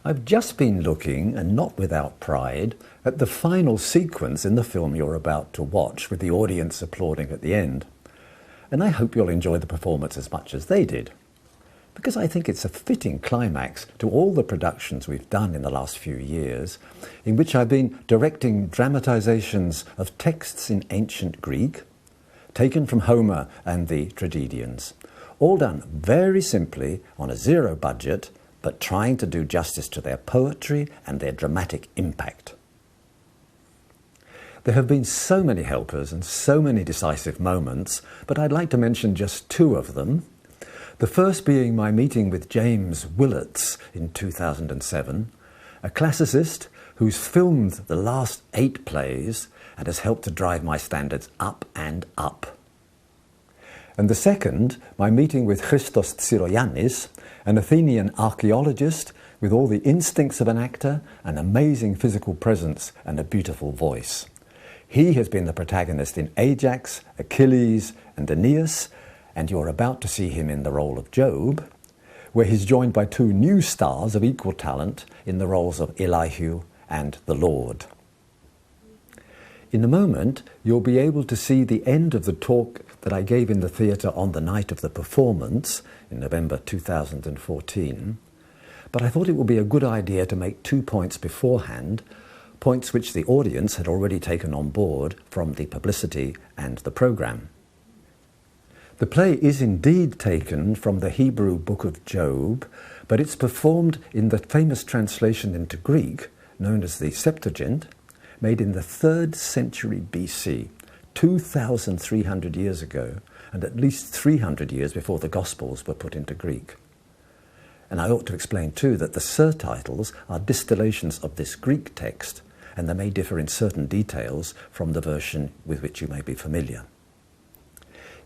I've just been looking, and not without pride, at the final sequence in the film you're about to watch, with the audience applauding at the end. And I hope you'll enjoy the performance as much as they did, because I think it's a fitting climax to all the productions we've done in the last few years, in which I've been directing dramatizations of texts in ancient Greek, taken from Homer and the tragedians, all done very simply on a zero budget, but trying to do justice to their poetry and their dramatic impact. There have been so many helpers and so many decisive moments, but I'd like to mention just two of them. The first being my meeting with James Willets in 2007, a classicist who's filmed the last 8 plays and has helped to drive my standards up and up. And the second, my meeting with Christos Tsiroyannis, an Athenian archaeologist with all the instincts of an actor, an amazing physical presence and a beautiful voice. He has been the protagonist in Ajax, Achilles and Aeneas, and you're about to see him in the role of Job, where he's joined by 2 new stars of equal talent in the roles of Elihu and the Lord. In a moment, you'll be able to see the end of the talk that I gave in the theatre on the night of the performance in November 2014, but I thought it would be a good idea to make 2 points beforehand, points which the audience had already taken on board from the publicity and the programme. The play is indeed taken from the Hebrew book of Job, but it's performed in the famous translation into Greek, known as the Septuagint, made in the 3rd century BC, 2,300 years ago, and at least 300 years before the Gospels were put into Greek. And I ought to explain too that the surtitles are distillations of this Greek text, and they may differ in certain details from the version with which you may be familiar.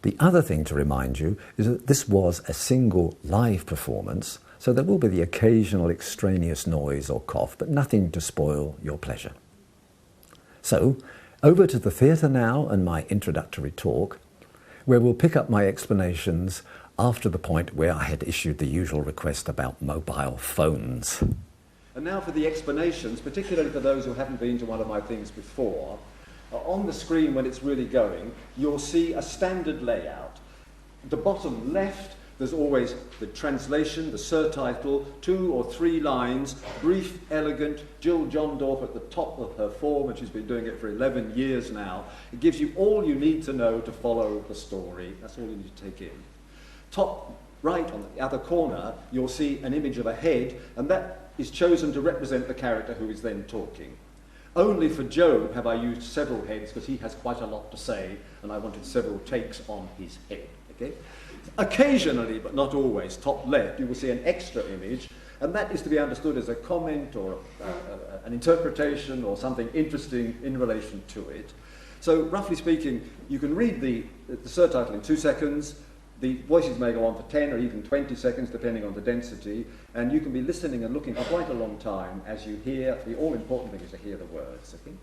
The other thing to remind you is that this was a single live performance, so there will be the occasional extraneous noise or cough, but nothing to spoil your pleasure. So, over to the theatre now and my introductory talk, where we'll pick up my explanations after the point where I had issued the usual request about mobile phones. And now for the explanations, particularly for those who haven't been to one of my things before. On the screen, when it's really going, you'll see a standard layout. At the bottom left, there's always the translation, the surtitle, 2 or 3 lines, brief, elegant. Jill Johndorf at the top of her form, and she's been doing it for 11 years now. It gives you all you need to know to follow the story. That's all you need to take in. Top right on the other corner, you'll see an image of a head, and that is chosen to represent the character who is then talking. Only for Job have I used several heads, because he has quite a lot to say, and I wanted several takes on his head. Okay? Occasionally, but not always, top left, you will see an extra image, and that is to be understood as a comment or an interpretation or something interesting in relation to it. So, roughly speaking, you can read the surtitle in 2 seconds. The voices may go on for 10 or even 20 seconds, depending on the density, and you can be listening and looking for quite a long time as you hear. The all-important thing is to hear the words. Okay?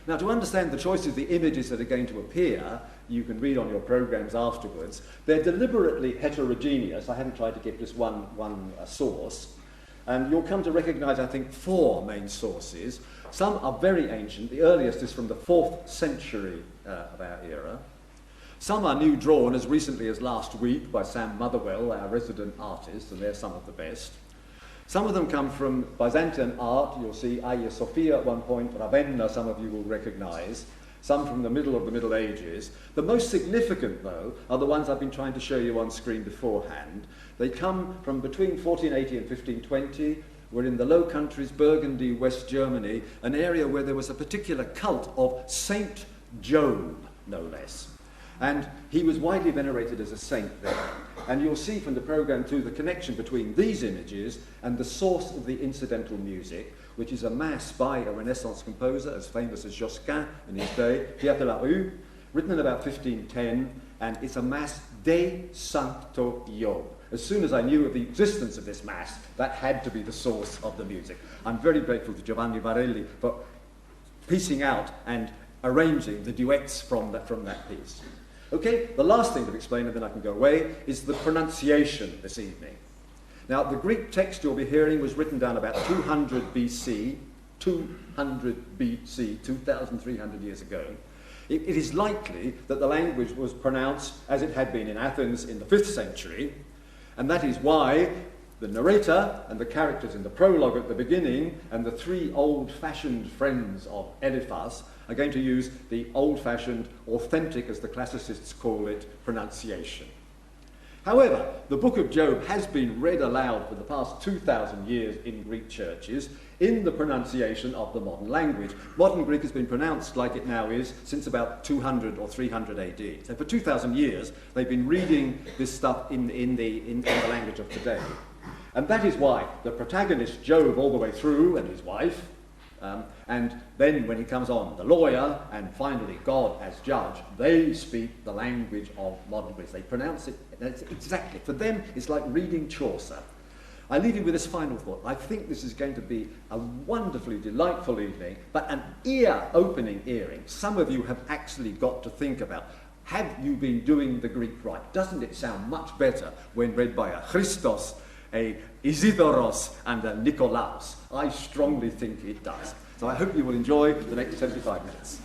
Now, to understand the choice of the images that are going to appear, you can read on your programs afterwards. They're deliberately heterogeneous. I haven't tried to get just one source. And you'll come to recognize, I think, 4 main sources. Some are very ancient. The earliest is from the 4th century of our era. Some are new drawn as recently as last week by Sam Motherwell, our resident artist, and they're some of the best. Some of them come from Byzantine art. You'll see Hagia Sophia at one point, Ravenna, some of you will recognize. Some from the middle of the Middle Ages. The most significant, though, are the ones I've been trying to show you on screen beforehand. They come from between 1480 and 1520. We're in the Low Countries, Burgundy, West Germany, an area where there was a particular cult of Saint Job, no less. And he was widely venerated as a saint there. And you'll see from the program too the connection between these images and the source of the incidental music, which is a mass by a Renaissance composer as famous as Josquin in his day, Pierre de la Rue, written in about 1510, and it's a mass de Sancto Job. As soon as I knew of the existence of this mass, that had to be the source of the music. I'm very grateful to Giovanni Varelli for piecing out and arranging the duets from that piece. Okay, the last thing to explain, and then I can go away, is the pronunciation this evening. Now, the Greek text you'll be hearing was written down about 200 BC, 2,300 years ago. It is likely that the language was pronounced as it had been in Athens in the 5th century, and that is why the narrator and the characters in the prologue at the beginning and the three old-fashioned friends of Eliphaz are going to use the old-fashioned, authentic, as the classicists call it, pronunciation. However, the book of Job has been read aloud for the past 2,000 years in Greek churches in the pronunciation of the modern language. Modern Greek has been pronounced like it now is since about 200 or 300 AD. So for 2,000 years, they've been reading this stuff in the language of today. And that is why the protagonist, Job, all the way through, and his wife, and then when he comes on, the lawyer, and finally God as judge, they speak the language of modern Greece. They pronounce it exactly. For them, it's like reading Chaucer. I leave you with this final thought. I think this is going to be a wonderfully delightful evening, but an ear-opening earring. Some of you have actually got to think about, have you been doing the Greek right? Doesn't it sound much better when read by a Christos, a Isidoros, and a Nikolaos? I strongly think it does. So I hope you will enjoy the next 75 minutes.